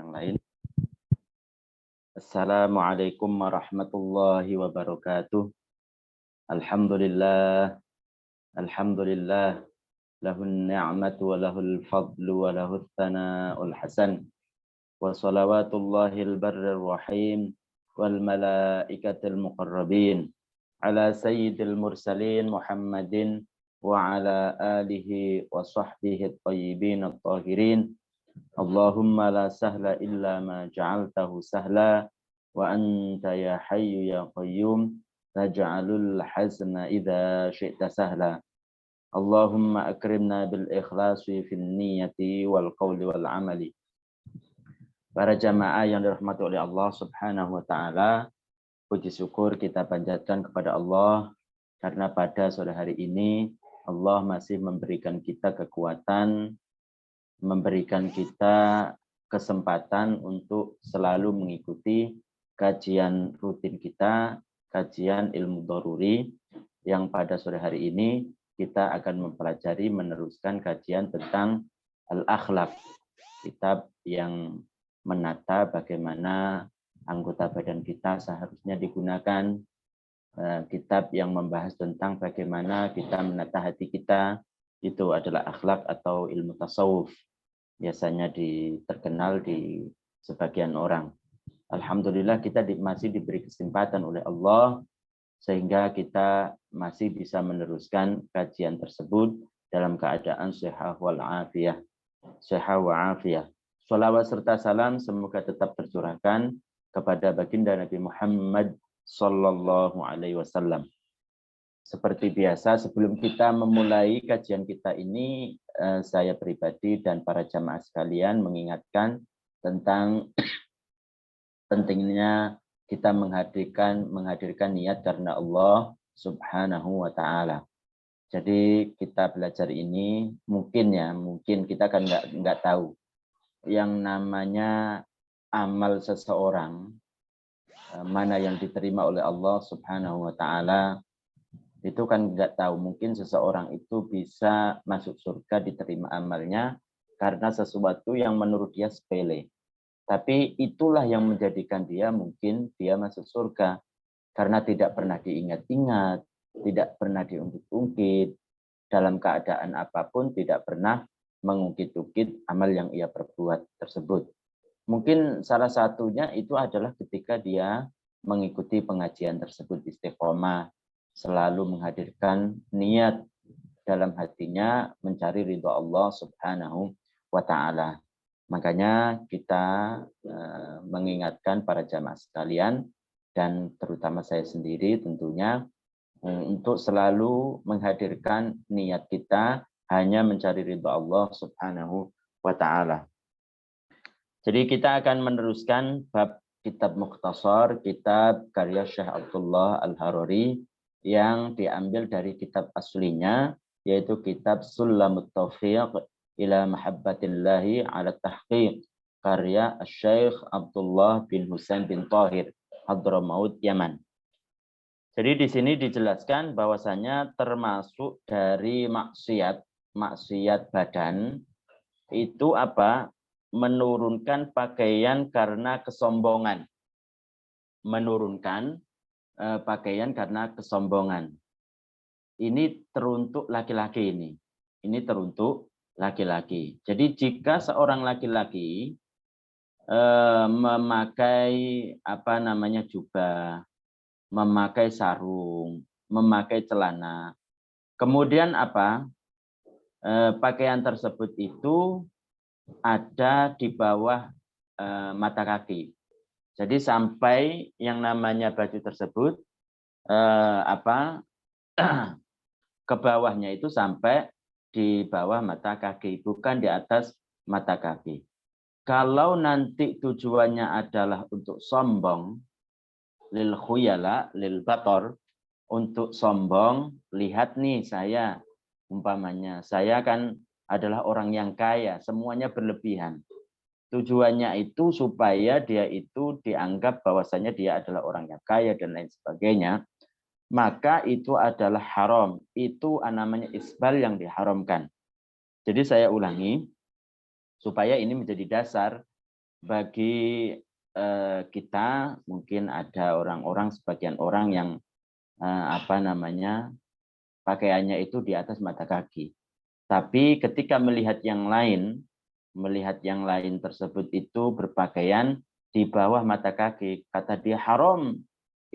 yang lain. Assalamualaikum warahmatullahi wabarakatuh. Alhamdulillah, alhamdulillah, lahun ni'matu wa lahul fadlu wa lahul thana'ul hasan. Wa salawatullahil barrir rahim wal malaikatil muqarrabin ala sayyidil mursalin Muhammadin wa ala alihi wa sahbihi at-tayyibin at-tahirin. Allahumma la sahla illa ma ja'altahu sahla wa anta ya hayyu ya qayyum taj'alul hazna idza syi'ta sahla. Allahumma akrimna bil ikhlasi fin niyyati wal qawli wal amali. Para jamaah yang dirahmati oleh Allah Subhanahu wa taala, puji syukur kita panjatkan kepada Allah karena pada sore hari ini Allah masih memberikan kita kekuatan, memberikan kita kesempatan untuk selalu mengikuti kajian rutin kita, kajian ilmu dharuri, yang pada sore hari ini kita akan mempelajari meneruskan kajian tentang al-akhlaq, kitab yang menata bagaimana anggota badan kita seharusnya digunakan, kitab yang membahas tentang bagaimana kita menata hati kita, itu adalah akhlak atau ilmu tasawuf. Biasanya terkenal di sebagian orang. Alhamdulillah kita masih diberi kesempatan oleh Allah sehingga kita masih bisa meneruskan kajian tersebut dalam keadaan sehat wal afiyah. Sehat wa afiyah. Shalawat serta salam semoga tetap tercurahkan kepada baginda Nabi Muhammad sallallahu alaihi wasallam. Seperti biasa, sebelum kita memulai kajian kita ini, saya pribadi dan para jamaah sekalian mengingatkan tentang pentingnya kita menghadirkan niat karena Allah Subhanahu wa taala. Jadi kita belajar ini mungkin kita kan nggak tahu yang namanya amal seseorang mana yang diterima oleh Allah Subhanahu wa taala. Itu kan nggak tahu, mungkin seseorang itu bisa masuk surga diterima amalnya karena sesuatu yang menurut dia sepele. Tapi itulah yang menjadikan mungkin dia masuk surga karena tidak pernah diingat-ingat, tidak pernah diungkit-ungkit, dalam keadaan apapun tidak pernah mengungkit-ungkit amal yang ia perbuat tersebut. Mungkin salah satunya itu adalah ketika dia mengikuti pengajian tersebut istiqomah, selalu menghadirkan niat dalam hatinya mencari ridho Allah Subhanahu wa taala. Makanya kita mengingatkan para jamaah sekalian dan terutama saya sendiri tentunya untuk selalu menghadirkan niat kita hanya mencari ridho Allah Subhanahu wa taala. Jadi kita akan meneruskan bab kitab Mukhtasar, kitab karya Syekh Abdullah Al-Harari yang diambil dari kitab aslinya, yaitu kitab Sulamut Taufiq ila Mahabbatillahi ala Tahqiq, karya Syekh Abdullah bin Husain bin Tahir, Hadramaut, Yaman. Jadi di sini dijelaskan bahwasanya termasuk dari maksiat badan itu apa? Menurunkan pakaian karena kesombongan. Menurunkan pakaian karena kesombongan. Ini teruntuk laki-laki ini. Ini teruntuk laki-laki. Jadi jika seorang laki-laki memakai jubah, memakai sarung, memakai celana, kemudian pakaian tersebut itu ada di bawah mata kaki. Jadi sampai yang namanya baju tersebut ke bawahnya itu sampai di bawah mata kaki, bukan di atas mata kaki. Kalau nanti tujuannya adalah untuk sombong, lil khuyala, lil bator, untuk sombong, lihat nih saya, umpamanya, saya kan adalah orang yang kaya, semuanya berlebihan. Tujuannya itu supaya dia itu dianggap bahwasanya dia adalah orang yang kaya dan lain sebagainya, maka itu adalah haram. Itu namanya isbal yang diharamkan. Jadi saya ulangi, supaya ini menjadi dasar bagi kita mungkin ada orang-orang, sebagian orang yang pakaiannya itu di atas mata kaki. Tapi ketika melihat yang lain tersebut itu berpakaian di bawah mata kaki, kata dia haram,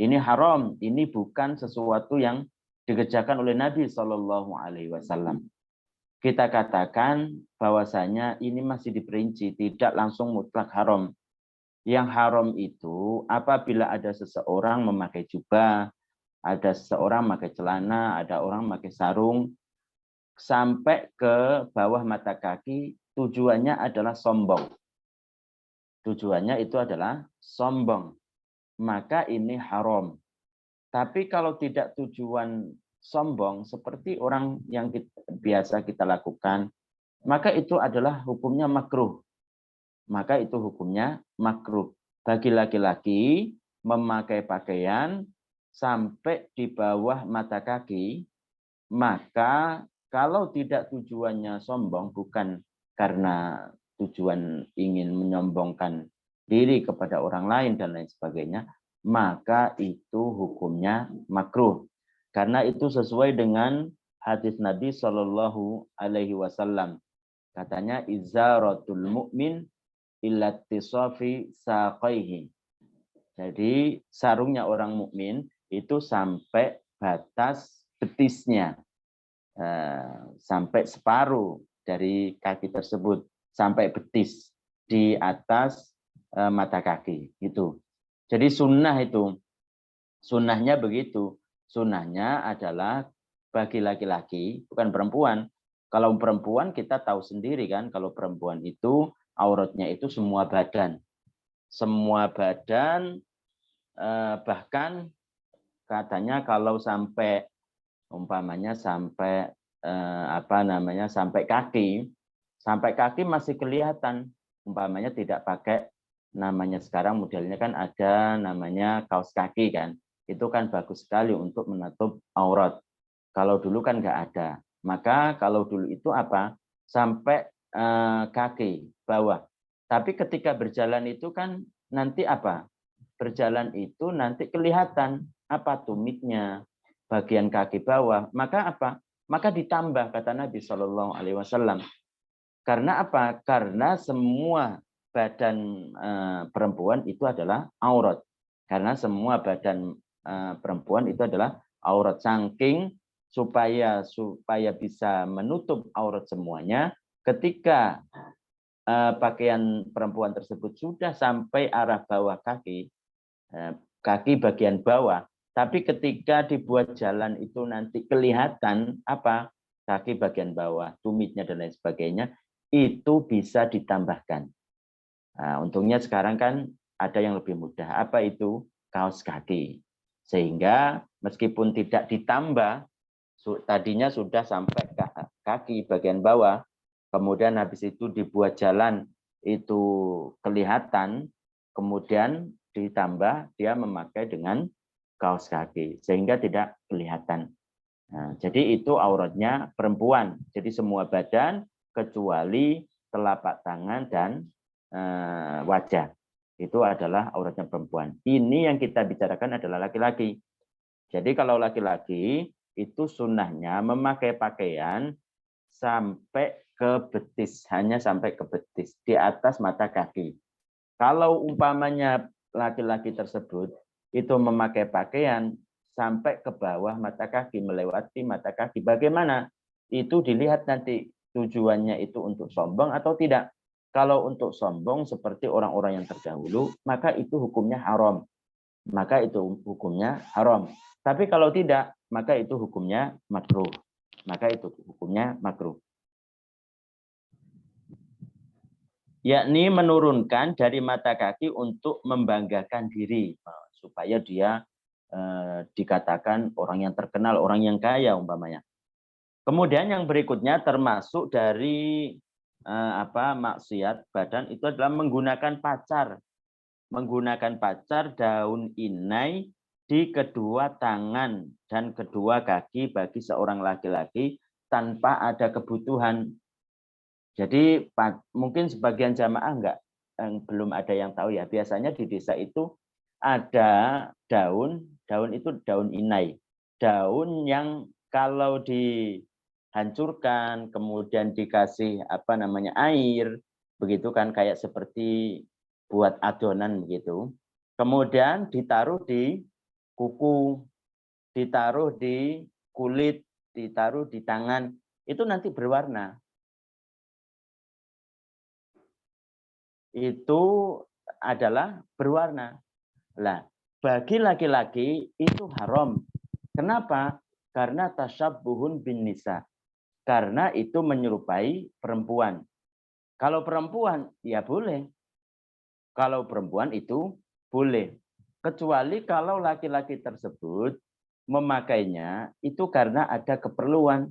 ini bukan sesuatu yang dikerjakan oleh Nabi Shallallahu Alaihi Wasallam. Kita katakan bahwasanya ini masih diperinci, tidak langsung mutlak haram. Yang haram itu apabila ada seseorang memakai jubah, ada seseorang memakai celana, ada orang memakai sarung, sampai ke bawah mata kaki, tujuannya adalah sombong. Tujuannya itu adalah sombong. Maka ini haram. Tapi kalau tidak tujuan sombong, seperti orang yang biasa kita lakukan, maka itu adalah hukumnya makruh. Maka itu hukumnya makruh. Bagi laki-laki memakai pakaian sampai di bawah mata kaki, maka kalau tidak tujuannya sombong, bukan karena tujuan ingin menyombongkan diri kepada orang lain dan lain sebagainya, maka itu hukumnya makruh. Karena itu sesuai dengan hadis Nabi Shallallahu Alaihi Wasallam. Katanya izaratul mu'min illattisafi saqaihi. Jadi sarungnya orang mukmin itu sampai batas betisnya, sampai separuh dari kaki tersebut, sampai betis di atas mata kaki itu. Jadi sunnahnya begitu. Sunnahnya adalah bagi laki-laki, bukan perempuan. Kalau perempuan kita tahu sendiri kan, kalau perempuan itu auratnya itu semua badan. Semua badan, bahkan katanya kalau sampai umpamanya sampai sampai kaki masih kelihatan, umpamanya tidak pakai, namanya sekarang modelnya kan ada namanya kaos kaki kan, itu kan bagus sekali untuk menutup aurat. Kalau dulu kan nggak ada, maka kalau dulu itu sampai kaki bawah. Tapi ketika berjalan itu kan nanti berjalan itu nanti kelihatan tumitnya, bagian kaki bawah, maka maka ditambah, kata Nabi Shallallahu Alaihi Wasallam. Karena karena semua badan perempuan itu adalah aurat. Karena semua badan perempuan itu adalah aurat. Saking supaya bisa menutup aurat semuanya, ketika pakaian perempuan tersebut sudah sampai arah bawah kaki bagian bawah, tapi ketika dibuat jalan itu nanti kelihatan kaki bagian bawah, tumitnya dan lain sebagainya, itu bisa ditambahkan. Nah, untungnya sekarang kan ada yang lebih mudah. Apa itu? Kaos kaki. Sehingga meskipun tidak ditambah, tadinya sudah sampai kaki bagian bawah, kemudian habis itu dibuat jalan itu kelihatan, kemudian ditambah dia memakai dengan kaos kaki sehingga tidak kelihatan. Nah, jadi itu auratnya perempuan. Jadi semua badan kecuali telapak tangan dan wajah. Itu adalah auratnya perempuan. Ini yang kita bicarakan adalah laki-laki. Jadi kalau laki-laki itu sunnahnya memakai pakaian sampai ke betis, hanya sampai ke betis, di atas mata kaki. Kalau umpamanya laki-laki tersebut itu memakai pakaian sampai ke bawah mata kaki, melewati mata kaki, bagaimana? Itu dilihat nanti tujuannya itu untuk sombong atau tidak. Kalau untuk sombong seperti orang-orang yang terdahulu, maka itu hukumnya haram. Maka itu hukumnya haram. Tapi kalau tidak, maka itu hukumnya makruh. Maka itu hukumnya makruh. Yakni menurunkan dari mata kaki untuk membanggakan diri, supaya dia dikatakan orang yang terkenal, orang yang kaya umpamanya. Kemudian yang berikutnya termasuk dari maksiat badan itu adalah menggunakan pacar. Menggunakan pacar daun inai di kedua tangan dan kedua kaki bagi seorang laki-laki tanpa ada kebutuhan. Jadi mungkin sebagian jamaah belum ada yang tahu ya. Biasanya di desa itu ada daun itu daun inai. Daun yang kalau dihancurkan kemudian dikasih air, begitu kan kayak seperti buat adonan begitu. Kemudian ditaruh di kuku, ditaruh di kulit, ditaruh di tangan, itu nanti berwarna. Itu adalah berwarna. Lah, bagi laki-laki itu haram. Kenapa? Karena tasyabbuhun bin nisa. Karena itu menyerupai perempuan. Kalau perempuan, ya boleh. Kalau perempuan itu boleh. Kecuali kalau laki-laki tersebut memakainya itu karena ada keperluan.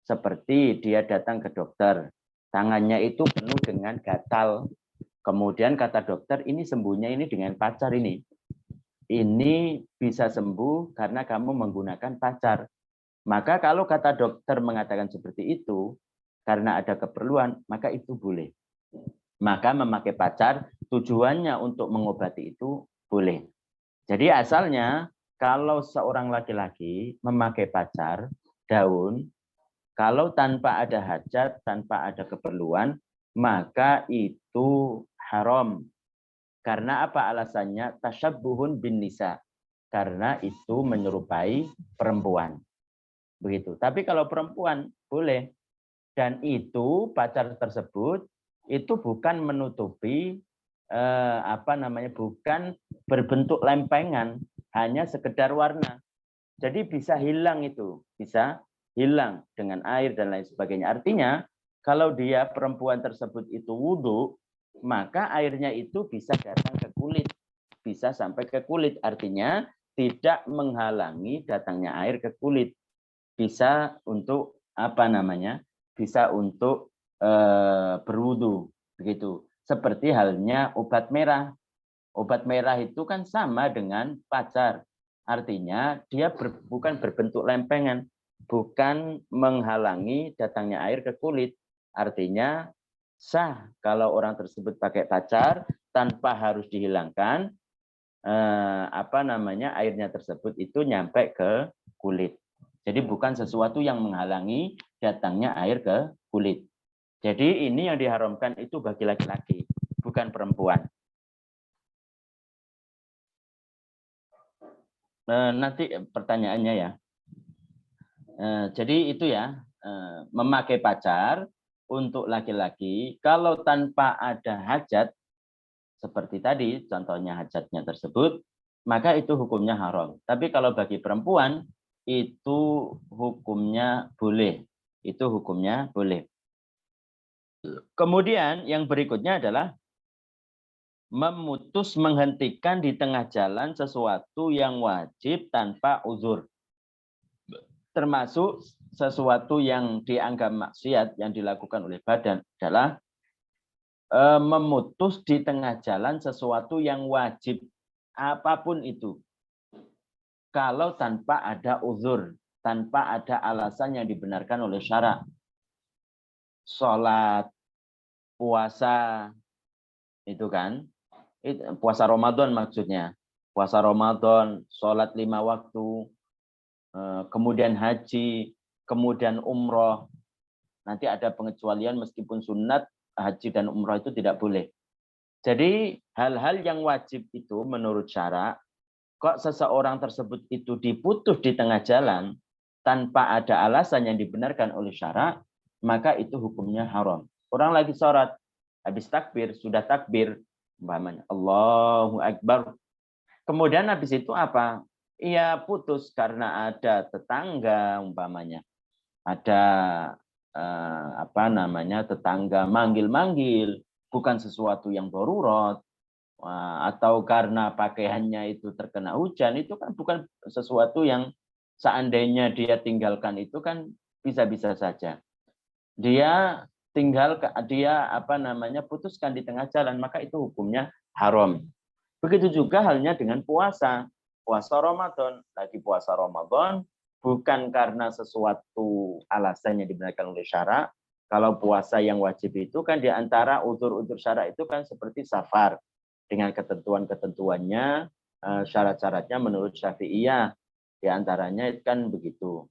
Seperti dia datang ke dokter. Tangannya itu penuh dengan gatal. Kemudian kata dokter, ini sembuhnya ini dengan pacar ini. Ini bisa sembuh karena kamu menggunakan pacar. Maka kalau kata dokter mengatakan seperti itu, karena ada keperluan, maka itu boleh. Maka memakai pacar tujuannya untuk mengobati itu boleh. Jadi asalnya kalau seorang laki-laki memakai pacar, daun, kalau tanpa ada hajat, tanpa ada keperluan, maka itu haram. Karena apa alasannya? Tasyabbuhun bin nisa. Karena itu menyerupai perempuan. Begitu. Tapi kalau perempuan boleh. Dan itu pacar tersebut itu bukan menutupi bukan berbentuk lempengan, hanya sekedar warna. Jadi bisa hilang itu, bisa hilang dengan air dan lain sebagainya. Artinya kalau dia perempuan tersebut itu wudhu, maka airnya itu bisa datang ke kulit, bisa sampai ke kulit. Artinya tidak menghalangi datangnya air ke kulit. Bisa untuk bisa untuk berwudu, begitu. Seperti halnya obat merah. Obat merah itu kan sama dengan pacar. Artinya dia bukan berbentuk lempengan, bukan menghalangi datangnya air ke kulit. Artinya sah kalau orang tersebut pakai pacar tanpa harus dihilangkan airnya tersebut itu nyampe ke kulit. Jadi bukan sesuatu yang menghalangi datangnya air ke kulit. Jadi ini yang diharamkan itu bagi laki-laki, bukan perempuan. Nanti pertanyaannya ya. Jadi itu ya, memakai pacar untuk laki-laki, kalau tanpa ada hajat, seperti tadi contohnya hajatnya tersebut, maka itu hukumnya haram. Tapi kalau bagi perempuan, itu hukumnya boleh. Itu hukumnya boleh. Kemudian yang berikutnya adalah menghentikan di tengah jalan sesuatu yang wajib tanpa uzur. Termasuk sesuatu yang dianggap maksiat yang dilakukan oleh badan adalah memutus di tengah jalan sesuatu yang wajib apapun itu. Kalau tanpa ada uzur, tanpa ada alasan yang dibenarkan oleh syara. Sholat, puasa, itu kan. Puasa Ramadan maksudnya. Puasa Ramadan, sholat 5 waktu, kemudian haji, kemudian umroh. Nanti ada pengecualian meskipun sunat, haji dan umroh itu tidak boleh. Jadi hal-hal yang wajib itu menurut syara, kok seseorang tersebut itu diputus di tengah jalan tanpa ada alasan yang dibenarkan oleh syara, maka itu hukumnya haram. Orang lagi sholat, habis takbir, sudah takbir, umpamanya Allahu Akbar. Kemudian habis itu apa? Ia putus karena ada tetangga umpamanya. Ada tetangga manggil-manggil, bukan sesuatu yang darurat, atau karena pakaiannya itu terkena hujan, itu kan bukan sesuatu yang seandainya dia tinggalkan itu kan bisa-bisa saja. Dia putuskan di tengah jalan, maka itu hukumnya haram. Begitu juga halnya dengan puasa. Puasa Ramadan, lagi puasa Ramadan bukan karena sesuatu alasan yang dibenarkan oleh syara, Kalau puasa yang wajib itu kan di antara udzur-udzur syara itu kan seperti safar dengan ketentuan-ketentuannya, syarat-syaratnya menurut Syafi'iyah. Di antaranya itu kan begitu.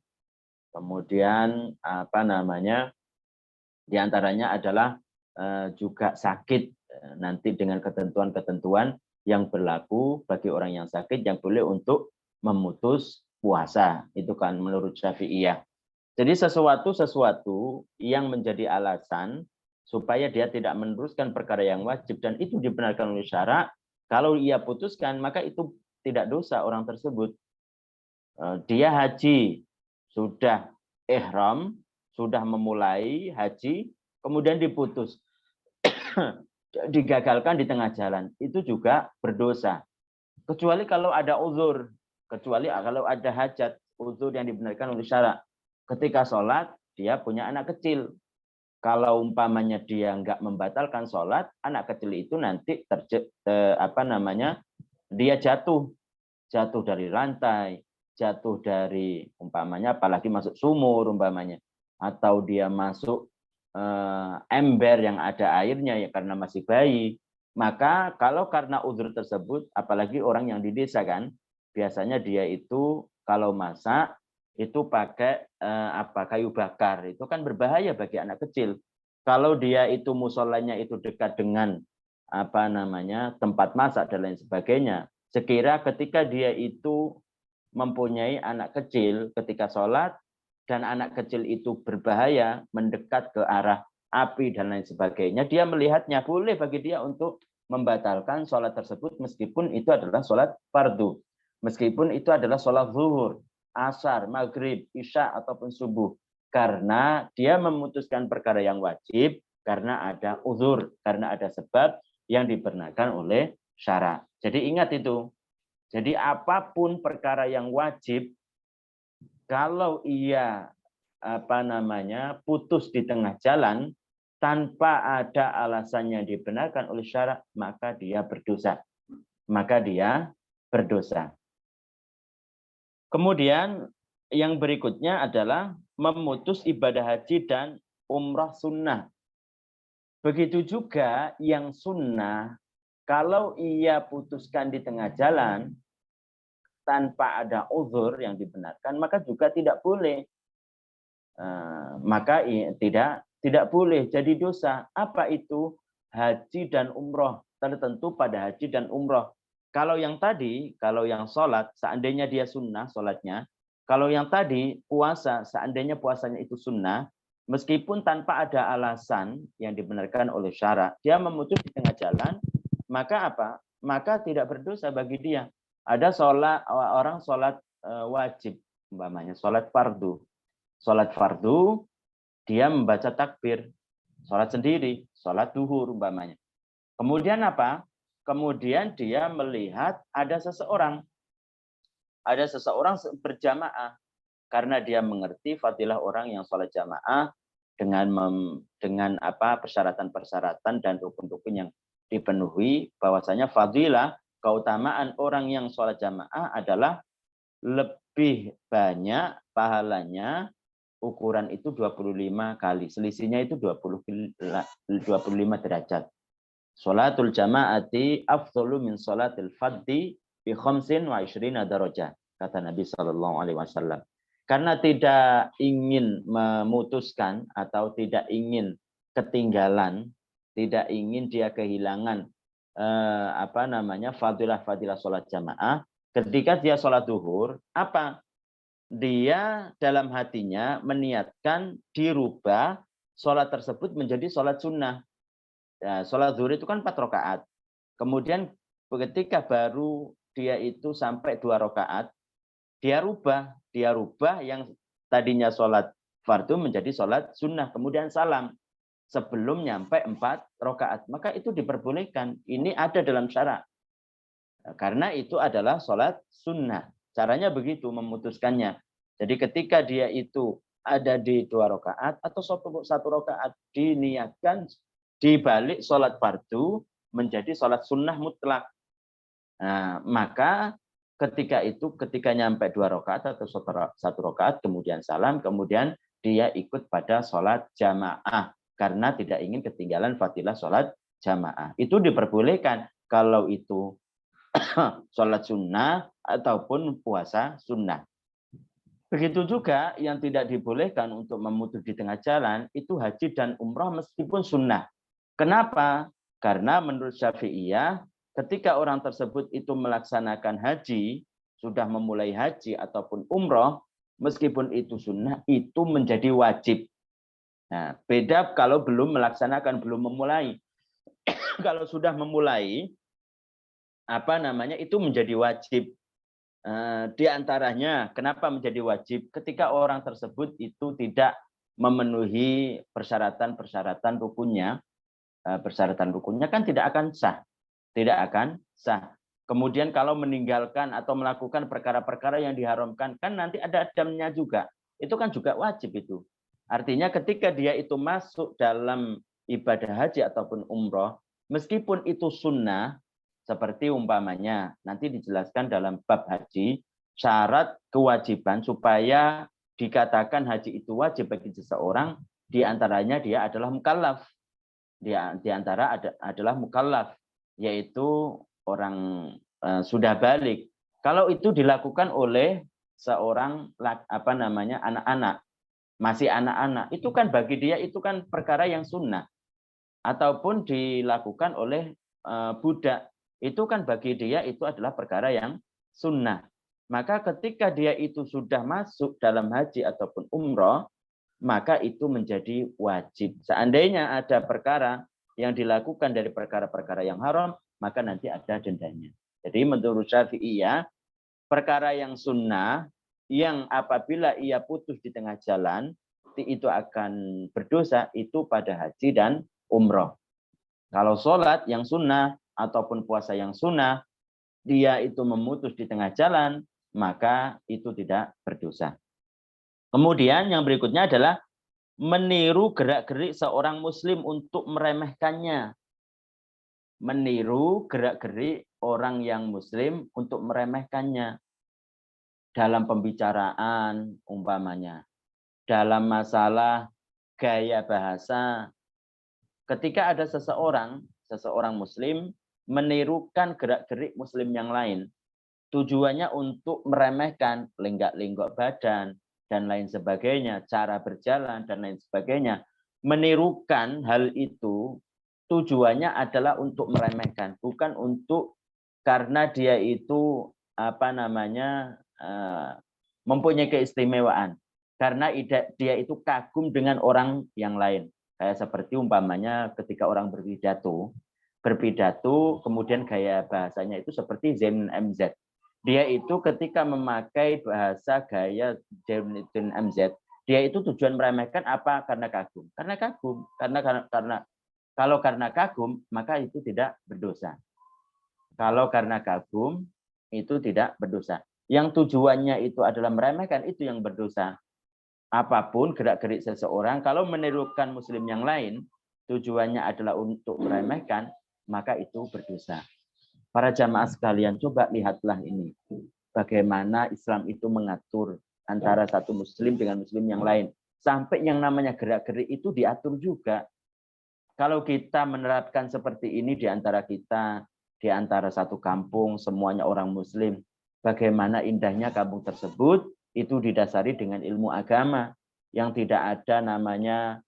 Kemudian apa namanya? Di antaranya adalah juga sakit nanti dengan ketentuan-ketentuan yang berlaku bagi orang yang sakit yang boleh untuk memutus puasa. Itu kan menurut Syafi'iyah. Jadi sesuatu yang menjadi alasan supaya dia tidak meneruskan perkara yang wajib dan itu dibenarkan oleh syara, kalau ia putuskan maka itu tidak dosa orang tersebut. Dia haji, sudah ihram, sudah memulai haji, kemudian diputus, digagalkan di tengah jalan, itu juga berdosa. Kecuali kalau ada uzur, kecuali kalau ada hajat, uzur yang dibenarkan oleh syara. Ketika sholat, dia punya anak kecil. Kalau umpamanya dia nggak membatalkan sholat, anak kecil itu nanti dia jatuh dari lantai, jatuh dari umpamanya, apalagi masuk sumur umpamanya, atau dia masuk ember yang ada airnya ya karena masih bayi. Maka kalau karena uzur tersebut, apalagi orang yang di desa kan, biasanya dia itu kalau masak itu pakai kayu bakar, itu kan berbahaya bagi anak kecil. Kalau dia itu musolanya itu dekat dengan tempat masak dan lain sebagainya, sekira ketika dia itu mempunyai anak kecil ketika sholat dan anak kecil itu berbahaya mendekat ke arah api dan lain sebagainya, dia melihatnya, boleh bagi dia untuk membatalkan sholat tersebut meskipun itu adalah sholat fardu, meskipun itu adalah sholat zuhur, asar, maghrib, isya, ataupun subuh. Karena dia memutuskan perkara yang wajib, karena ada uzur, karena ada sebab yang dibenarkan oleh syara. Jadi ingat itu. Jadi apapun perkara yang wajib, kalau ia putus di tengah jalan, tanpa ada alasan yang dibenarkan oleh syara, maka dia berdosa. Maka dia berdosa. Kemudian yang berikutnya adalah memutus ibadah haji dan umrah sunnah. Begitu juga yang sunnah, kalau ia putuskan di tengah jalan tanpa ada uzur yang dibenarkan, maka juga tidak boleh. Maka tidak boleh jadi dosa. Apa itu? Haji dan umroh. Tertentu pada haji dan umroh. Kalau yang tadi, kalau yang sholat, seandainya dia sunnah sholatnya, kalau yang tadi puasa, seandainya puasanya itu sunnah, meskipun tanpa ada alasan yang dibenarkan oleh syara, dia memutus di tengah jalan, maka apa? Maka tidak berdosa bagi dia. Ada orang sholat wajib, umpamanya sholat fardu. Sholat fardu, dia membaca takbir, sholat sendiri, sholat duhur umpamanya. Kemudian apa? Kemudian dia melihat ada seseorang berjamaah, karena dia mengerti fadilah orang yang sholat jamaah dengan persyaratan-persyaratan dan rukun-rukun yang dipenuhi, bahwasanya fadilah keutamaan orang yang sholat jamaah adalah lebih banyak pahalanya, ukuran itu 25 kali, selisihnya itu 25 derajat. Sholatul jama'ati afdhalu min sholatil fadhi bi khamsin wa ishrina darajah, kata Nabi sallallahu alaihi wasallam. Karena tidak ingin memutuskan atau tidak ingin ketinggalan, tidak ingin dia kehilangan fadilah sholat jamaah, ketika dia sholat duhur, dia dalam hatinya meniatkan dirubah sholat tersebut menjadi sholat sunnah. Ya, sholat zuhur itu kan 4 rakaat. Kemudian ketika baru dia itu sampai 2 rakaat, dia rubah yang tadinya sholat fardu menjadi sholat sunnah. Kemudian salam sebelum nyampe 4 rakaat. Maka itu diperbolehkan. Ini ada dalam syara. Karena itu adalah sholat sunnah. Caranya begitu memutuskannya. Jadi ketika dia itu ada di 2 rakaat atau 1 rakaat, diniatkan dibalik sholat fardu menjadi sholat sunnah mutlak. Nah, maka ketika nyampe 2 rakaat atau 1 rakaat, kemudian salam, kemudian dia ikut pada sholat jamaah karena tidak ingin ketinggalan fadilah sholat jamaah. Itu diperbolehkan kalau itu sholat sunnah ataupun puasa sunnah. Begitu juga yang tidak dibolehkan untuk memutus di tengah jalan itu haji dan umroh meskipun sunnah. Kenapa? Karena menurut Syafi'iyah ketika orang tersebut itu melaksanakan haji, sudah memulai haji ataupun umroh, meskipun itu sunnah, itu menjadi wajib. Nah, beda kalau belum melaksanakan, belum memulai. Kalau sudah memulai, itu menjadi wajib. Di antaranya, kenapa menjadi wajib? Ketika orang tersebut itu tidak memenuhi persyaratan-persyaratan rukunnya, kan tidak akan sah. Tidak akan sah. Kemudian kalau meninggalkan atau melakukan perkara-perkara yang diharamkan, kan nanti ada damnya juga. Itu kan juga wajib itu. Artinya ketika dia itu masuk dalam ibadah haji ataupun umroh, meskipun itu sunnah, seperti umpamanya, nanti dijelaskan dalam bab haji, syarat kewajiban supaya dikatakan haji itu wajib bagi seseorang, diantaranya dia adalah mukallaf. Di antara adalah mukallaf, yaitu orang sudah balik. Kalau itu dilakukan oleh seorang anak-anak, masih anak-anak, itu kan bagi dia itu kan perkara yang sunnah. Ataupun dilakukan oleh budak, itu kan bagi dia itu adalah perkara yang sunnah. Maka ketika dia itu sudah masuk dalam haji ataupun umroh, maka itu menjadi wajib. Seandainya ada perkara yang dilakukan dari perkara-perkara yang haram, maka nanti ada dendanya. Jadi menurut Syafi'iyah, perkara yang sunnah, yang apabila ia putus di tengah jalan, itu akan berdosa, itu pada haji dan umroh. Kalau sholat yang sunnah, ataupun puasa yang sunnah, dia itu memutus di tengah jalan, maka itu tidak berdosa. Kemudian yang berikutnya adalah meniru gerak-gerik seorang muslim untuk meremehkannya. Meniru gerak-gerik orang yang muslim untuk meremehkannya. Dalam pembicaraan umpamanya. Dalam masalah gaya bahasa. Ketika ada seseorang muslim menirukan gerak-gerik muslim yang lain. Tujuannya untuk meremehkan lenggak-lenggok badan, dan lain sebagainya, cara berjalan dan lain sebagainya. Menirukan hal itu tujuannya adalah untuk meremehkan, bukan untuk karena dia itu mempunyai keistimewaan, karena dia itu kagum dengan orang yang lain. Kayak seperti umpamanya ketika orang berpidato kemudian gaya bahasanya itu seperti Zain MZ. Dia itu ketika memakai bahasa gaya Zain MZ, dia itu tujuan meremehkan apa? Karena kagum. Karena kagum. Kalau karena kagum, maka itu tidak berdosa. Kalau karena kagum, itu tidak berdosa. Yang tujuannya itu adalah meremehkan, itu yang berdosa. Apapun gerak-gerik seseorang, kalau menirukan muslim yang lain, tujuannya adalah untuk meremehkan, maka itu berdosa. Para jamaah sekalian, coba lihatlah ini. Bagaimana Islam itu mengatur antara satu muslim dengan muslim yang lain. Sampai yang namanya gerak-gerik itu diatur juga. Kalau kita menerapkan seperti ini di antara kita, di antara satu kampung, semuanya orang muslim, bagaimana indahnya kampung tersebut, itu didasari dengan ilmu agama, yang tidak ada namanya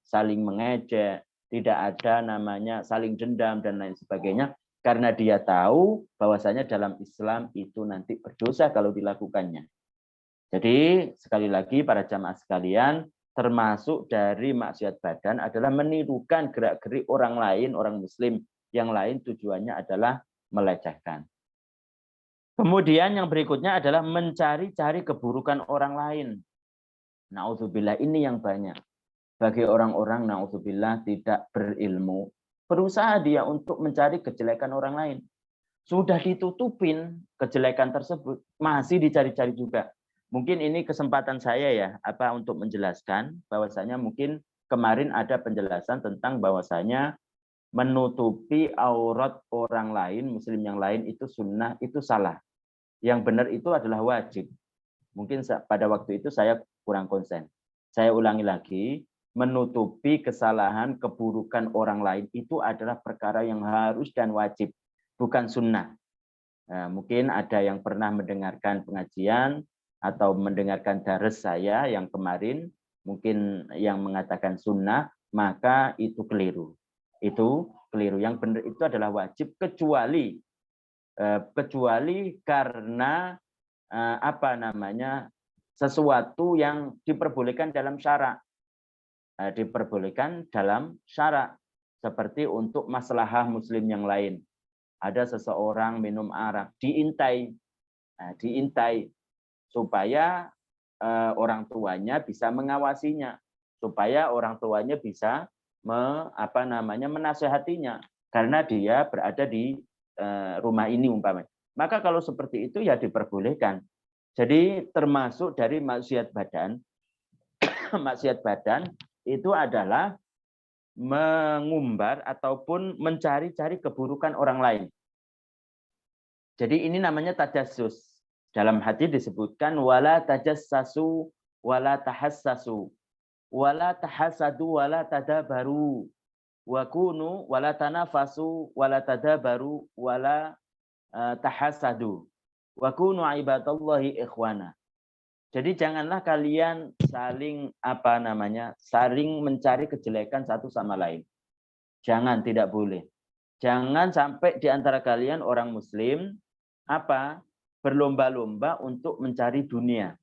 saling mengejek, tidak ada namanya saling dendam dan lain sebagainya, karena dia tahu bahwasanya dalam Islam itu nanti berdosa kalau dilakukannya. Jadi sekali lagi para jamaah sekalian, termasuk dari maksiat badan adalah menirukan gerak-gerik orang lain, orang muslim yang lain, tujuannya adalah melecehkan. Kemudian yang berikutnya adalah mencari-cari keburukan orang lain. Na'udzubillah, ini yang banyak. Bagi orang-orang na'udzubillah tidak berilmu, berusaha dia untuk mencari kejelekan orang lain. Sudah ditutupin kejelekan tersebut, masih dicari-cari juga. Mungkin ini kesempatan saya ya, untuk menjelaskan bahwasanya mungkin kemarin ada penjelasan tentang bahwasanya menutupi aurat orang lain, muslim yang lain itu sunnah, itu salah. Yang benar itu adalah wajib. Mungkin pada waktu itu saya kurang konsen. Saya ulangi lagi, menutupi kesalahan, keburukan orang lain itu adalah perkara yang harus dan wajib, bukan sunnah. Nah, mungkin ada yang pernah mendengarkan pengajian atau mendengarkan dares saya yang kemarin, mungkin yang mengatakan sunnah, maka itu keliru. Itu keliru. Yang benar itu adalah wajib, kecuali karena sesuatu yang diperbolehkan dalam syarak. Diperbolehkan dalam syarak, seperti untuk maslahah muslim yang lain. Ada seseorang minum arak, diintai supaya orang tuanya bisa mengawasinya, supaya orang tuanya bisa menasehatinya, karena dia berada di rumah ini umpamanya. Maka kalau seperti itu ya diperbolehkan. Jadi termasuk dari maksiat badan. Maksiat badan itu adalah mengumbar ataupun mencari-cari keburukan orang lain. Jadi ini namanya tajassus. Dalam hadis disebutkan wala tajassasu wala tahassasu wala tahasadu wala tadabaru wa kunu wala tanafasu wala tadabaru wala tahasadu wa kunu ibadallahi ikhwana. Jadi janganlah kalian saling saling mencari kejelekan satu sama lain. Jangan, tidak boleh. Jangan sampai di antara kalian orang muslim berlomba-lomba untuk mencari dunia.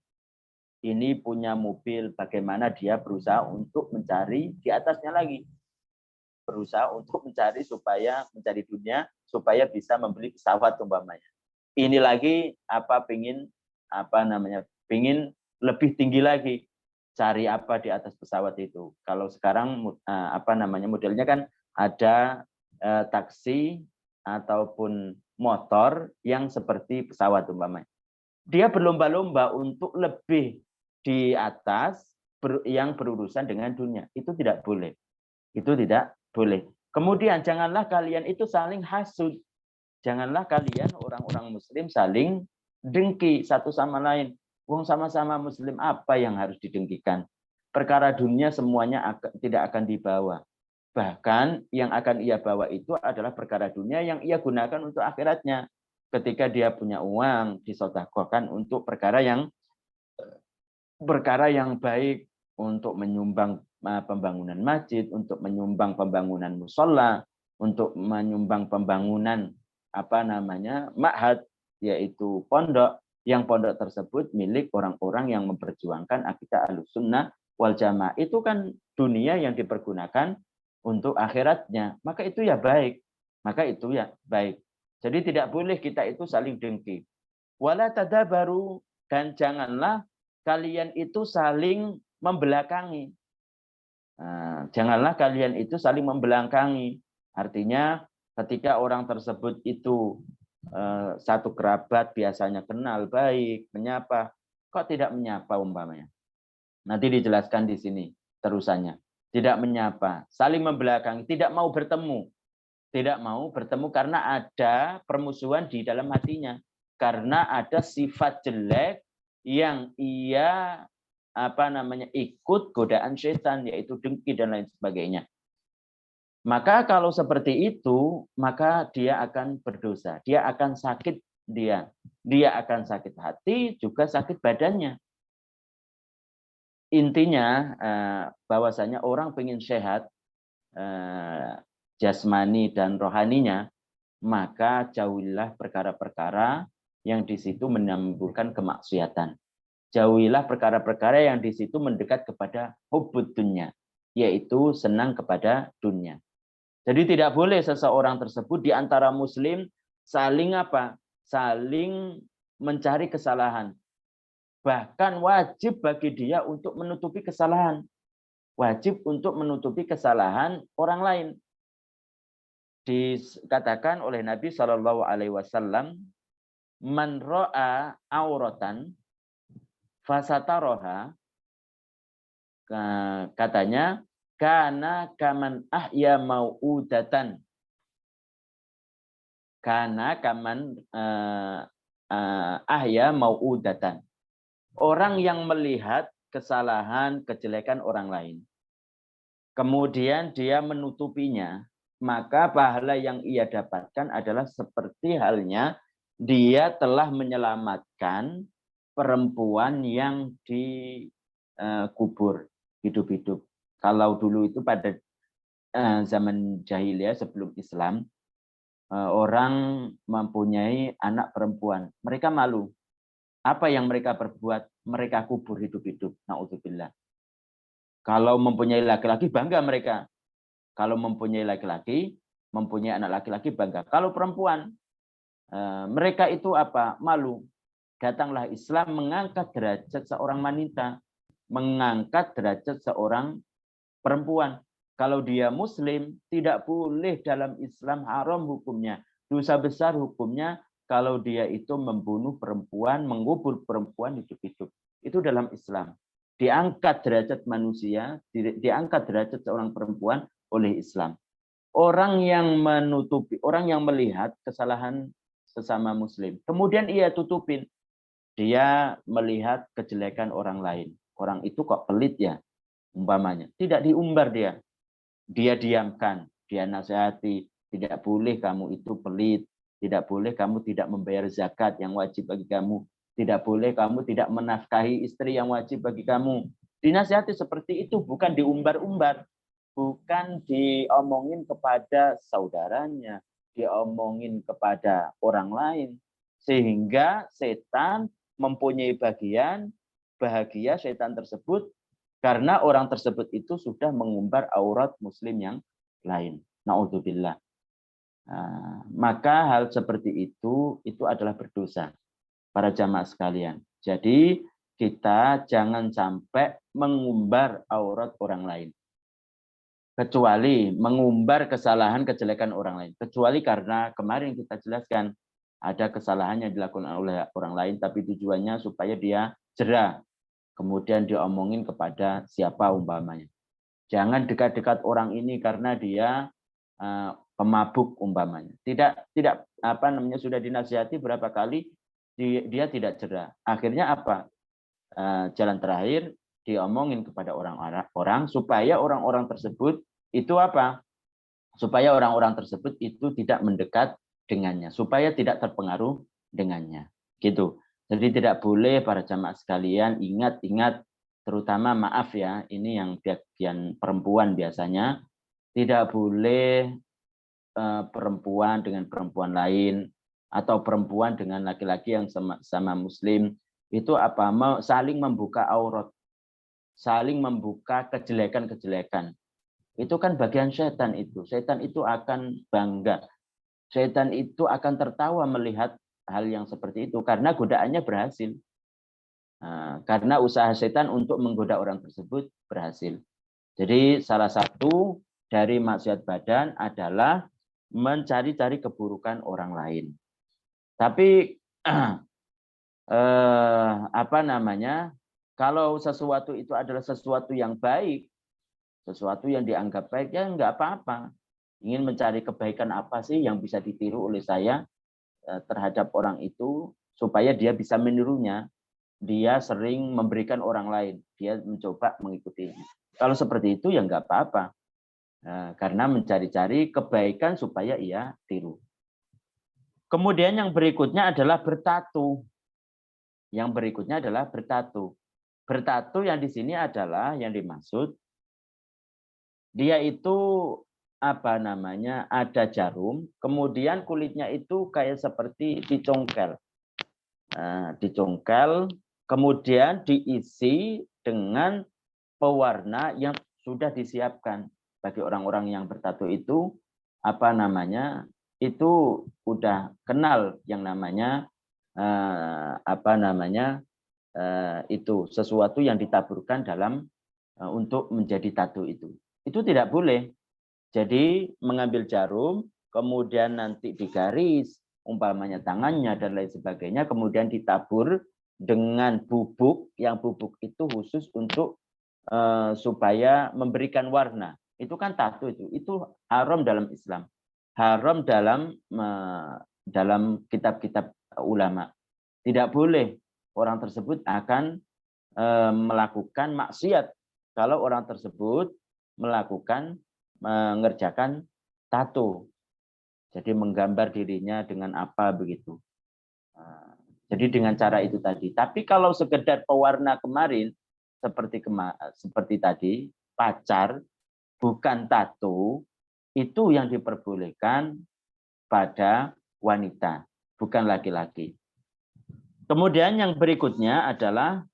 Ini punya mobil, bagaimana dia berusaha untuk mencari di atasnya lagi. Berusaha untuk mencari dunia supaya bisa membeli pesawat umpamanya. Ini lagi pingin lebih tinggi lagi, cari apa di atas pesawat itu. Kalau sekarang modelnya kan ada taksi ataupun motor yang seperti pesawat umpamanya. Dia berlomba-lomba untuk lebih di atas yang berurusan dengan dunia. Itu tidak boleh. Itu tidak boleh. Kemudian janganlah kalian itu saling hasud. Janganlah kalian orang-orang muslim saling dengki satu sama lain. Wong sama-sama muslim, apa yang harus didengkikan? Perkara dunia semuanya tidak akan dibawa. Bahkan yang akan ia bawa itu adalah perkara dunia yang ia gunakan untuk akhiratnya. Ketika dia punya uang, disedekahkan untuk perkara yang baik, untuk menyumbang pembangunan masjid, untuk menyumbang pembangunan musola, untuk menyumbang pembangunan ma'had, yaitu pondok, yang pondok tersebut milik orang-orang yang memperjuangkan akidah Ahlussunnah wal Jamaah. Itu kan dunia yang dipergunakan untuk akhiratnya, maka itu ya baik. Jadi tidak boleh kita itu saling dengki. Wala tadabaru, dan janganlah kalian itu saling membelakangi. Janganlah kalian itu saling membelakangi. Artinya ketika orang tersebut itu satu kerabat biasanya kenal baik, menyapa, kok tidak menyapa umpamanya. Nanti dijelaskan di sini terusannya. Tidak menyapa, saling membelakangi, tidak mau bertemu. Tidak mau bertemu karena ada permusuhan di dalam hatinya. Karena ada sifat jelek yang ia ikut godaan setan, yaitu dengki dan lain sebagainya. Maka kalau seperti itu, maka dia akan berdosa. Dia akan sakit dia akan sakit hati, juga sakit badannya. Intinya bahwasanya orang pengen sehat jasmani dan rohaninya, maka jauhilah perkara-perkara yang di situ menimbulkan kemaksiatan. Jauhilah perkara-perkara yang di situ mendekat kepada hubbud dunya, yaitu senang kepada dunia. Jadi tidak boleh seseorang tersebut di antara muslim saling saling mencari kesalahan. Bahkan wajib bagi dia untuk menutupi kesalahan. Wajib untuk menutupi kesalahan orang lain. Dikatakan oleh Nabi SAW, man ra'a auratan fasataroha, katanya, kana kaman ahya mau'udatan. Kana kaman ahya mau'udatan. Orang yang melihat kesalahan, kejelekan orang lain, kemudian dia menutupinya, maka pahala yang ia dapatkan adalah seperti halnya dia telah menyelamatkan perempuan yang dikubur hidup-hidup. Kalau dulu itu pada zaman jahiliyah sebelum Islam, orang mempunyai anak perempuan, mereka malu. Apa yang mereka perbuat? Mereka kubur hidup-hidup. Na'udzubillah. Kalau mempunyai laki-laki, bangga mereka. Kalau mempunyai laki-laki, mempunyai anak laki-laki, bangga. Kalau perempuan, mereka itu apa? Malu. Datanglah Islam mengangkat derajat seorang wanita, mengangkat derajat seorang perempuan. Kalau dia muslim, tidak boleh dalam Islam, haram hukumnya. Dosa besar hukumnya kalau dia itu membunuh perempuan, mengubur perempuan hidup-hidup. Itu dalam Islam. Diangkat derajat manusia, diangkat derajat seorang perempuan oleh Islam. Orang yang menutupi, orang yang melihat kesalahan sesama muslim, kemudian ia tutupin. Dia melihat kejelekan orang lain. Orang itu kok pelit ya, umpamanya. Tidak diumbar dia. Dia diamkan, dia nasihati, tidak boleh kamu itu pelit, tidak boleh kamu tidak membayar zakat yang wajib bagi kamu, tidak boleh kamu tidak menafkahi istri yang wajib bagi kamu. Dinasihati seperti itu, bukan diumbar-umbar, bukan diomongin kepada saudaranya, diomongin kepada orang lain, sehingga setan mempunyai bahagia setan tersebut karena orang tersebut itu sudah mengumbar aurat muslim yang lain. Na'udzubillah. Maka hal seperti itu adalah berdosa. Para jamaah sekalian. Jadi kita jangan sampai mengumbar aurat orang lain. Kecuali mengumbar kesalahan, kejelekan orang lain. Kecuali karena kemarin kita jelaskan ada kesalahan yang dilakukan oleh orang lain, tapi tujuannya supaya dia jera. Kemudian diomongin kepada siapa umpamanya. Jangan dekat-dekat orang ini karena dia pemabuk umpamanya. Tidak sudah dinasihati berapa kali dia tidak jera. Akhirnya apa? Jalan terakhir diomongin kepada orang supaya orang-orang tersebut itu apa? Supaya orang-orang tersebut itu tidak mendekat dengannya, supaya tidak terpengaruh dengannya. Gitu. Jadi tidak boleh para jamaah sekalian ingat-ingat, terutama maaf ya, ini yang bagian perempuan biasanya, tidak boleh perempuan dengan perempuan lain atau perempuan dengan laki-laki yang sama muslim itu apa? Saling membuka aurat, saling membuka kejelekan-kejelekan. Itu kan bagian setan itu. Setan itu akan bangga. Setan itu akan tertawa melihat hal yang seperti itu karena godaannya berhasil. Karena usaha setan untuk menggoda orang tersebut berhasil. Jadi salah satu dari maksiat badan adalah mencari-cari keburukan orang lain. Tapi kalau sesuatu itu adalah sesuatu yang baik, sesuatu yang dianggap baik, ya enggak apa-apa. Ingin mencari kebaikan apa sih yang bisa ditiru oleh saya terhadap orang itu supaya dia bisa menirunya. Dia sering memberikan orang lain, dia mencoba mengikuti. Kalau seperti itu ya enggak apa-apa. Karena mencari-cari kebaikan supaya ia tiru. Kemudian yang berikutnya adalah bertatu. Yang berikutnya adalah bertatu. Bertatu yang di sini adalah yang dimaksud dia itu ada jarum, kemudian kulitnya itu kayak seperti dicongkel. Dicongkel, kemudian diisi dengan pewarna yang sudah disiapkan. Bagi orang-orang yang bertato itu itu udah kenal yang namanya itu sesuatu yang ditaburkan dalam untuk menjadi tato itu. Itu tidak boleh. Jadi mengambil jarum, kemudian nanti digaris, umpamanya tangannya dan lain sebagainya, kemudian ditabur dengan bubuk, yang bubuk itu khusus untuk supaya memberikan warna. Itu kan tato itu haram dalam Islam, haram dalam kitab-kitab ulama. Tidak boleh orang tersebut akan melakukan maksiat kalau orang tersebut mengerjakan tato. Jadi menggambar dirinya dengan apa begitu. Jadi dengan cara itu tadi. Tapi kalau sekedar pewarna kemarin seperti tadi, pacar bukan tato, itu yang diperbolehkan pada wanita, bukan laki-laki. Kemudian yang berikutnya adalah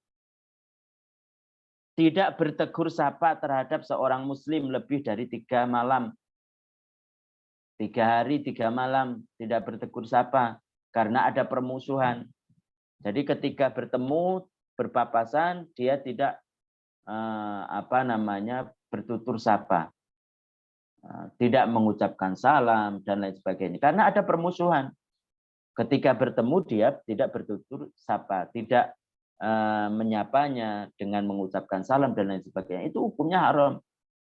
tidak bertegur sapa terhadap seorang muslim lebih dari 3 malam. 3 hari, 3 malam tidak bertegur sapa karena ada permusuhan. Jadi ketika bertemu, berpapasan, dia tidak bertutur sapa. Tidak mengucapkan salam dan lain sebagainya. Karena ada permusuhan. Ketika bertemu dia tidak bertutur sapa, tidak menyapanya dengan mengucapkan salam dan lain sebagainya. Itu hukumnya haram.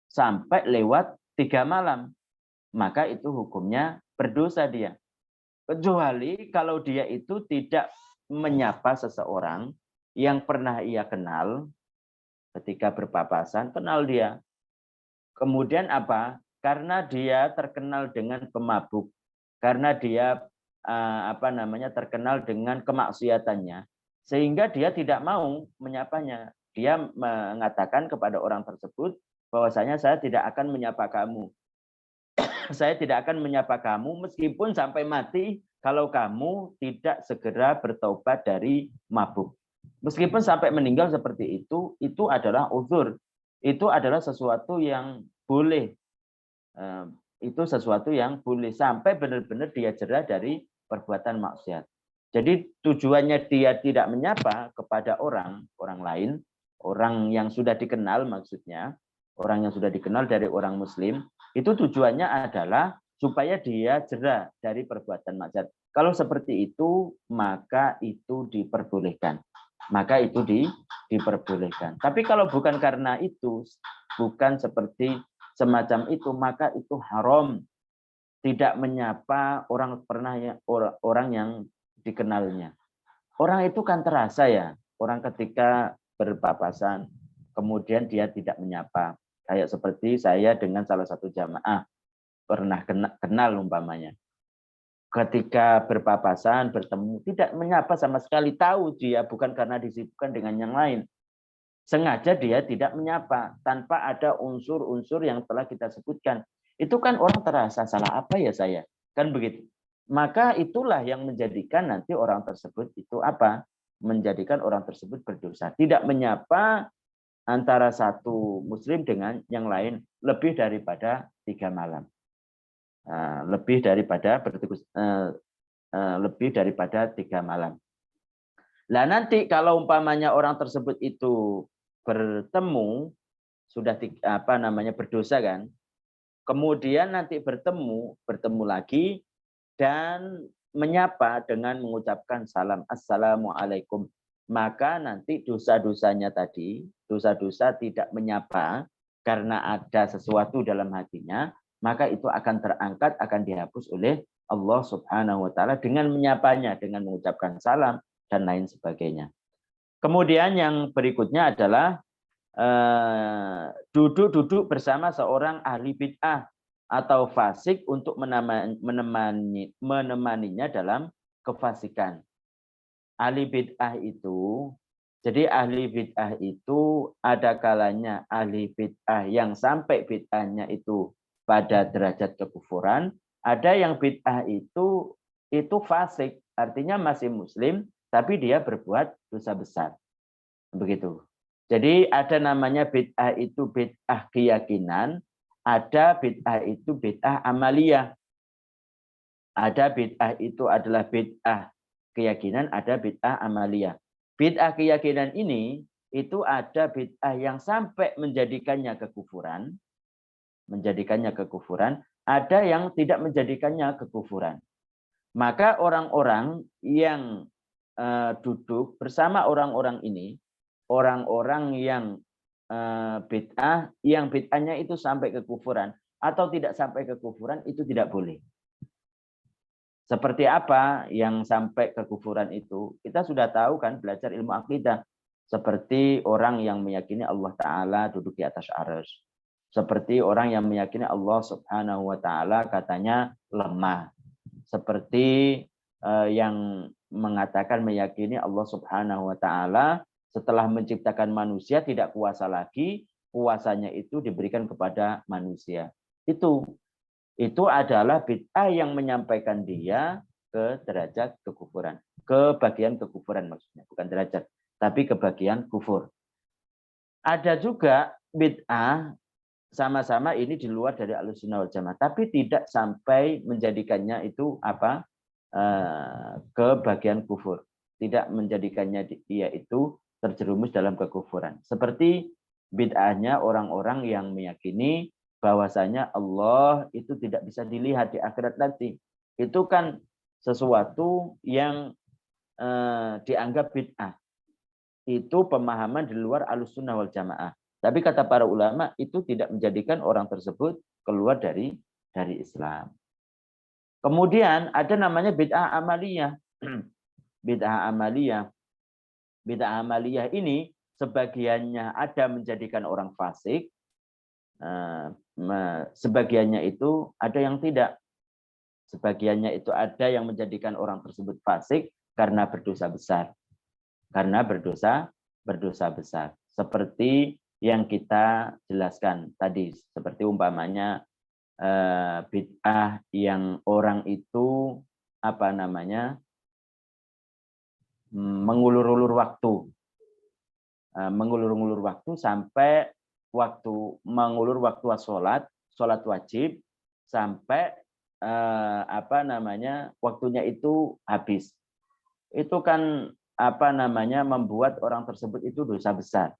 Sampai lewat 3 malam. Maka itu hukumnya berdosa dia. Kecuali kalau dia itu tidak menyapa seseorang yang pernah ia kenal ketika berpapasan, kenal dia. Kemudian apa? Karena dia terkenal dengan pemabuk, karena dia terkenal dengan kemaksiatannya, sehingga dia tidak mau menyapanya. Dia mengatakan kepada orang tersebut bahwasanya saya tidak akan menyapa kamu. Saya tidak akan menyapa kamu meskipun sampai mati kalau kamu tidak segera bertobat dari mabuk. Meskipun sampai meninggal seperti itu adalah uzur. Itu adalah sesuatu yang boleh. Itu sesuatu yang boleh sampai benar-benar dia jera dari perbuatan maksiat. Jadi tujuannya dia tidak menyapa kepada orang lain, orang yang sudah dikenal maksudnya, orang yang sudah dikenal dari orang muslim, itu tujuannya adalah supaya dia jera dari perbuatan maksiat. Kalau seperti itu, maka itu diperbolehkan. Maka itu diperbolehkan. Tapi kalau bukan karena itu, bukan seperti semacam itu, maka itu haram. Tidak menyapa orang yang dikenalnya. Orang itu kan terasa ya, orang ketika berpapasan, kemudian dia tidak menyapa. Kayak seperti saya dengan salah satu jamaah, pernah kenal umpamanya. Ketika berpapasan, bertemu, tidak menyapa sama sekali, tahu dia bukan karena disibukkan dengan yang lain. Sengaja dia tidak menyapa, tanpa ada unsur-unsur yang telah kita sebutkan. Itu kan orang terasa, salah apa ya saya? Kan begitu. Maka itulah yang menjadikan nanti orang tersebut itu apa? Menjadikan orang tersebut berdosa. Tidak menyapa antara satu muslim dengan yang lain lebih daripada 3 malam. Lebih daripada 3 malam. Nah nanti kalau umpamanya orang tersebut itu bertemu sudah berdosa kan, kemudian nanti bertemu lagi dan menyapa dengan mengucapkan salam assalamualaikum, maka nanti dosa-dosanya tadi, dosa-dosa tidak menyapa karena ada sesuatu dalam hatinya, maka itu akan terangkat, akan dihapus oleh Allah Subhanahu wa taala dengan menyapanya, dengan mengucapkan salam dan lain sebagainya. Kemudian yang berikutnya adalah duduk-duduk bersama seorang ahli bid'ah atau fasik untuk menemaninya dalam kefasikan. Ahli bid'ah itu, jadi ahli bid'ah itu ada kalanya ahli bid'ah yang sampai bid'ahnya itu pada derajat kekufuran, ada yang bid'ah itu fasik, artinya masih muslim, tapi dia berbuat dosa besar. Begitu. Jadi ada namanya bid'ah itu bid'ah keyakinan, ada bid'ah itu bid'ah amaliyah. Ada bid'ah itu adalah bid'ah keyakinan, ada bid'ah amaliyah. Bid'ah keyakinan ini itu ada bid'ah yang sampai menjadikannya kekufuran, ada yang tidak menjadikannya kekufuran. Maka orang-orang yang duduk bersama orang-orang ini, orang-orang yang bid'ah, yang bid'ahnya itu sampai kekufuran atau tidak sampai kekufuran, itu tidak boleh. Seperti apa yang sampai kekufuran itu? Kita sudah tahu kan, belajar ilmu akidah. Seperti orang yang meyakini Allah Ta'ala duduk di atas arsy. Seperti orang yang meyakini Allah Subhanahu wa Ta'ala katanya lemah. Seperti yang mengatakan meyakini Allah Subhanahu wa Ta'ala setelah menciptakan manusia tidak kuasa lagi, kuasanya itu diberikan kepada manusia. Itu adalah bid'ah yang menyampaikan dia ke derajat kekufuran. Ke bagian kekufuran maksudnya, bukan derajat, tapi ke bagian kufur. Ada juga bid'ah sama-sama ini di luar dari Ahlussunnah wal Jamaah, tapi tidak sampai menjadikannya itu ke bagian kufur. Tidak menjadikannya dia itu terjerumus dalam kekufuran. Seperti bid'ahnya orang-orang yang meyakini bahwasanya Allah itu tidak bisa dilihat di akhirat nanti. Itu kan sesuatu yang dianggap bid'ah. Itu pemahaman di luar Ahlussunnah wal Jamaah. Tapi kata para ulama itu tidak menjadikan orang tersebut keluar dari Islam. Kemudian ada namanya bid'ah amaliyah. Bid'ah amaliyah. Bid'ah amaliyah ini sebagiannya ada menjadikan orang fasik, sebagiannya itu ada yang tidak. Sebagiannya itu ada yang menjadikan orang tersebut fasik karena berdosa besar. Karena berdosa besar. Seperti yang kita jelaskan tadi, seperti umpamanya bid'ah yang orang itu mengulur-ulur waktu, mengulur-ulur waktu sampai mengulur waktu sholat wajib sampai waktunya itu habis. Itu kan membuat orang tersebut itu dosa besar.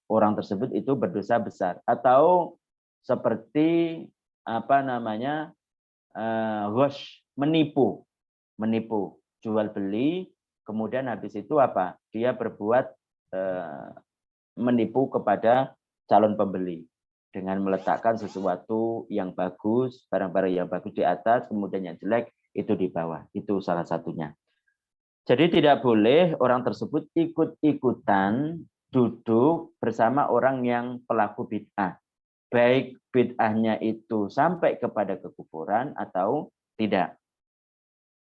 Orang tersebut itu berdosa besar. Atau seperti ghosh, menipu, jual beli, kemudian habis itu dia berbuat menipu kepada calon pembeli dengan meletakkan sesuatu yang bagus, barang-barang yang bagus di atas, kemudian yang jelek itu di bawah. Itu salah satunya. Jadi tidak boleh orang tersebut ikut-ikutan duduk bersama orang yang pelaku bid'ah. Baik bid'ahnya itu sampai kepada kekufuran atau tidak.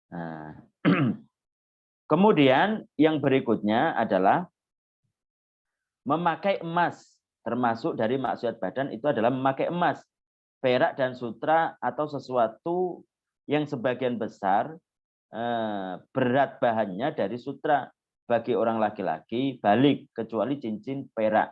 Nah, kemudian yang berikutnya adalah memakai emas. Termasuk dari maksiat badan itu adalah memakai emas, perak dan sutra atau sesuatu yang sebagian besar berat bahannya dari sutra. Bagi orang laki-laki balik kecuali cincin perak.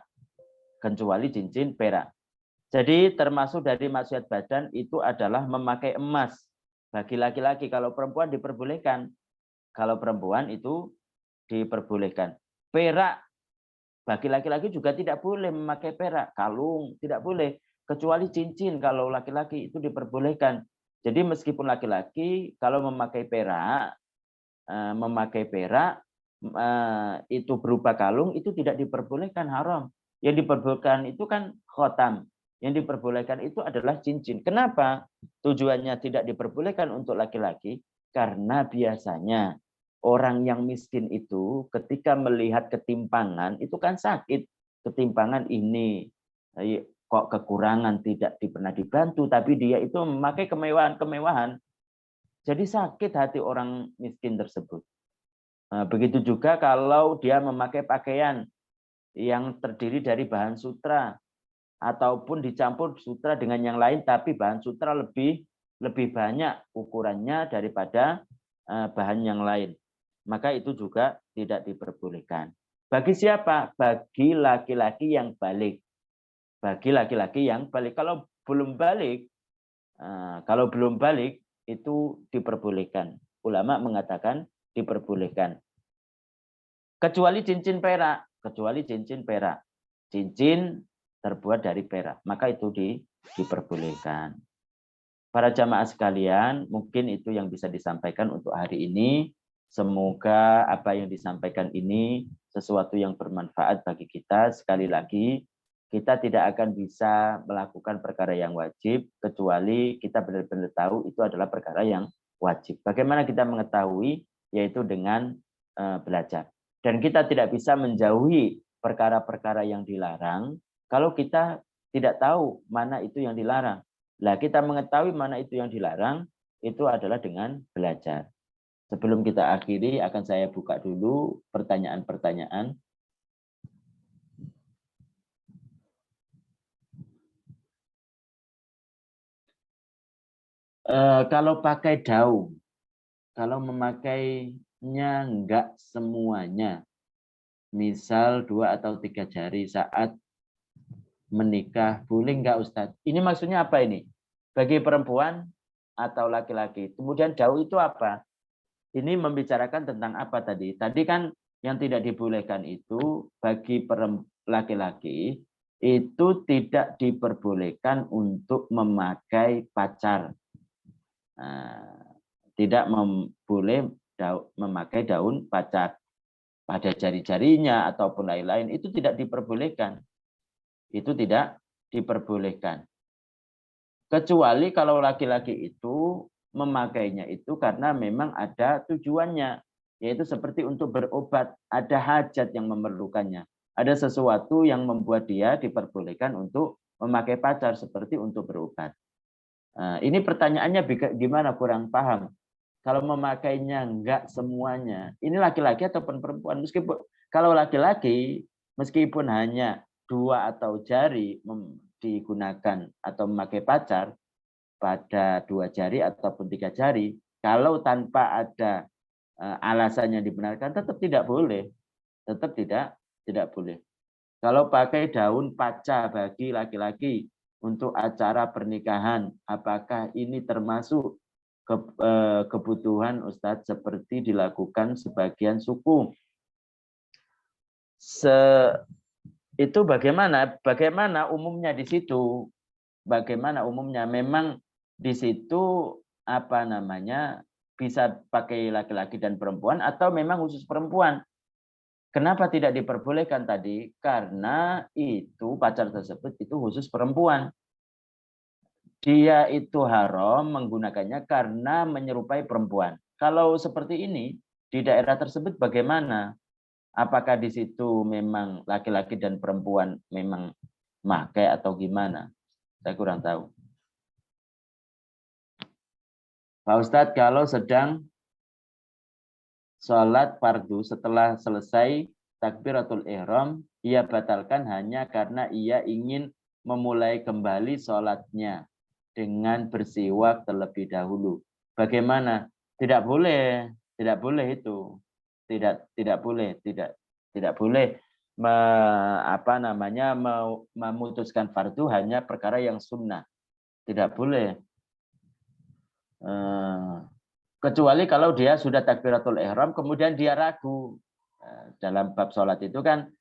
Jadi termasuk dari maksiat badan itu adalah memakai emas. Bagi laki-laki, kalau perempuan diperbolehkan. Kalau perempuan itu diperbolehkan. Perak, bagi laki-laki juga tidak boleh memakai perak. Kalung tidak boleh. Kecuali cincin kalau laki-laki itu diperbolehkan. Jadi meskipun laki-laki kalau memakai perak itu berupa kalung itu tidak diperbolehkan, haram. Yang diperbolehkan itu kan khotam. Yang diperbolehkan itu adalah cincin. Kenapa tujuannya tidak diperbolehkan untuk laki-laki? Karena biasanya orang yang miskin itu ketika melihat ketimpangan itu kan sakit. Ketimpangan ini kok kekurangan, tidak pernah dibantu, tapi dia itu memakai kemewahan-kemewahan. Jadi sakit hati orang miskin tersebut. Nah, begitu juga kalau dia memakai pakaian yang terdiri dari bahan sutra ataupun dicampur sutra dengan yang lain, tapi bahan sutra lebih banyak ukurannya daripada bahan yang lain, maka itu juga tidak diperbolehkan. Bagi siapa? Bagi laki-laki yang balik. Bagi laki-laki yang balik. Kalau belum balik itu diperbolehkan. Ulama mengatakan diperbolehkan. Kecuali cincin perak. Cincin terbuat dari perak. Maka itu diperbolehkan. Para jamaah sekalian, mungkin itu yang bisa disampaikan untuk hari ini. Semoga apa yang disampaikan ini sesuatu yang bermanfaat bagi kita. Sekali lagi, kita tidak akan bisa melakukan perkara yang wajib kecuali kita benar-benar tahu itu adalah perkara yang wajib. Bagaimana kita mengetahui? Yaitu dengan belajar. Dan kita tidak bisa menjauhi perkara-perkara yang dilarang kalau kita tidak tahu mana itu yang dilarang. Nah, kita mengetahui mana itu yang dilarang itu adalah dengan belajar. Sebelum kita akhiri, akan saya buka dulu pertanyaan-pertanyaan. Kalau pakai daun, kalau memakainya enggak semuanya, misal 2 atau 3 jari saat menikah, boleh enggak Ustadz? Ini maksudnya apa ini? Bagi perempuan atau laki-laki? Kemudian daun itu apa? Ini membicarakan tentang apa tadi? Tadi kan yang tidak dibolehkan itu bagi laki-laki itu tidak diperbolehkan untuk memakai pacar. Nah, tidak boleh memakai daun pacar pada jari-jarinya ataupun lain-lain, itu tidak diperbolehkan. Itu tidak diperbolehkan. Kecuali kalau laki-laki itu memakainya itu karena memang ada tujuannya, yaitu seperti untuk berobat, ada hajat yang memerlukannya. Ada sesuatu yang membuat dia diperbolehkan untuk memakai pacar seperti untuk berobat. Nah, ini pertanyaannya gimana, kurang paham. Kalau memakainya enggak semuanya, ini laki-laki ataupun perempuan. Meskipun kalau laki-laki, meskipun hanya 2 atau jari digunakan atau memakai pacar pada 2 jari ataupun 3 jari, kalau tanpa ada alasan yang dibenarkan tetap tidak boleh, tetap tidak boleh. Kalau pakai daun paca bagi laki-laki untuk acara pernikahan, apakah ini termasuk kebutuhan Ustadz seperti dilakukan sebagian suku? Itu bagaimana umumnya di situ? Bagaimana umumnya? Memang di situ apa namanya bisa pakai laki-laki dan perempuan atau memang khusus perempuan? Kenapa tidak diperbolehkan tadi? Karena itu pacar tersebut itu khusus perempuan. Dia itu haram menggunakannya karena menyerupai perempuan. Kalau seperti ini di daerah tersebut bagaimana? Apakah di situ memang laki-laki dan perempuan memang pakai atau gimana? Saya kurang tahu. Pak Ustadz, kalau sedang sholat fardu setelah selesai takbiratul ihram, ia batalkan hanya karena ia ingin memulai kembali sholatnya dengan bersiwak terlebih dahulu. Bagaimana? Tidak boleh itu. Tidak boleh memutuskan fardu hanya perkara yang sunnah. Tidak boleh. Kecuali kalau dia sudah takbiratul ihram kemudian dia ragu. Dalam bab sholat itu kan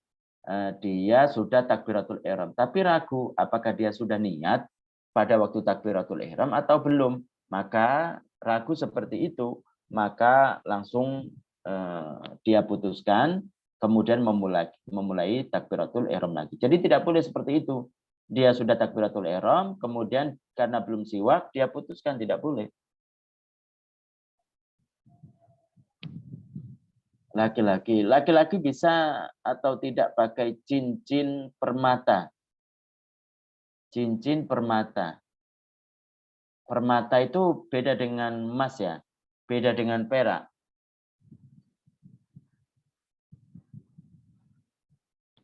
dia sudah takbiratul ihram tapi ragu apakah dia sudah niat pada waktu takbiratul ihram atau belum. Maka ragu seperti itu, maka langsung dia putuskan kemudian memulai takbiratul ihram lagi. Jadi tidak boleh seperti itu. Dia sudah takbiratul ihram kemudian karena belum siwak dia putuskan, tidak boleh. Laki-laki bisa atau tidak pakai cincin permata. Cincin permata. Permata itu beda dengan emas ya, beda dengan perak.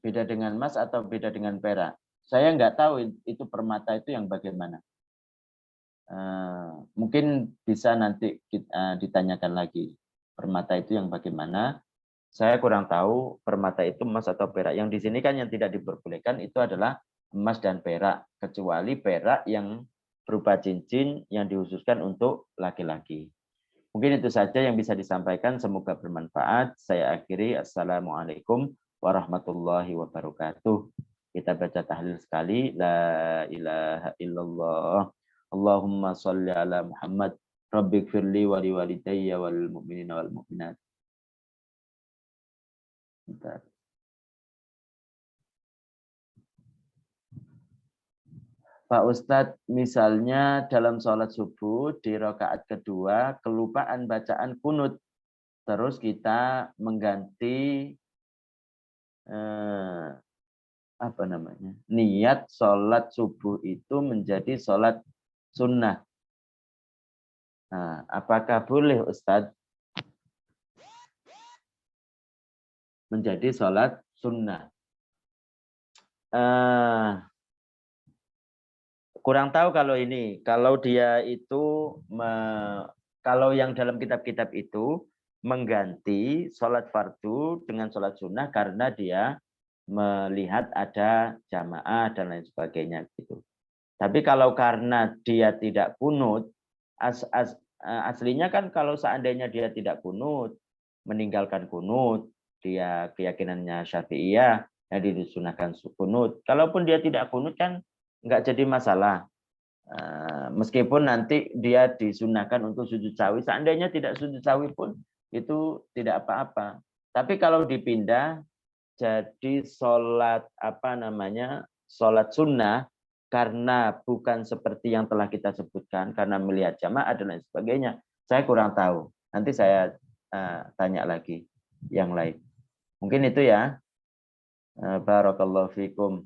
Beda dengan emas atau beda dengan perak. Saya nggak tahu itu permata itu yang bagaimana. Mungkin bisa nanti ditanyakan lagi. Permata itu yang bagaimana? Saya kurang tahu permata itu emas atau perak. Yang di sini kan yang tidak diperbolehkan itu adalah emas dan perak, kecuali perak yang berupa cincin yang dikhususkan untuk laki-laki. Mungkin itu saja yang bisa disampaikan. Semoga bermanfaat. Saya akhiri. Assalamualaikum warahmatullahi wabarakatuh. Kita baca tahlil sekali. La ilaha illallah. Allahumma sholli ala Muhammad. Rabbighfirli wa liwalidayya wal mu'minina wal mu'minat. Bentar. Pak Ustadz, misalnya dalam sholat subuh di rakaat kedua kelupaan bacaan kunut, terus kita mengganti apa namanya, niat sholat subuh itu menjadi sholat sunnah. Nah, apakah boleh Ustadz menjadi sholat sunnah? Kurang tahu kalau ini, kalau dia itu kalau yang dalam kitab-kitab itu mengganti sholat fardu dengan sholat sunnah karena dia melihat ada jamaah dan lain sebagainya gitu. Tapi kalau karena dia tidak kunut, aslinya kan kalau seandainya dia tidak kunut, meninggalkan kunut, dia keyakinannya Syafi'iyah, yang disunahkan kunut. Kalaupun dia tidak kunut kan nggak jadi masalah. Meskipun nanti dia disunahkan untuk sujud sawi, seandainya tidak sujud sawi pun itu tidak apa-apa. Tapi kalau dipindah jadi sholat sholat sunnah karena bukan seperti yang telah kita sebutkan, karena melihat jamaah dan lain sebagainya, saya kurang tahu. Nanti saya tanya lagi yang lain. Mungkin itu ya. Barakallahu fikum.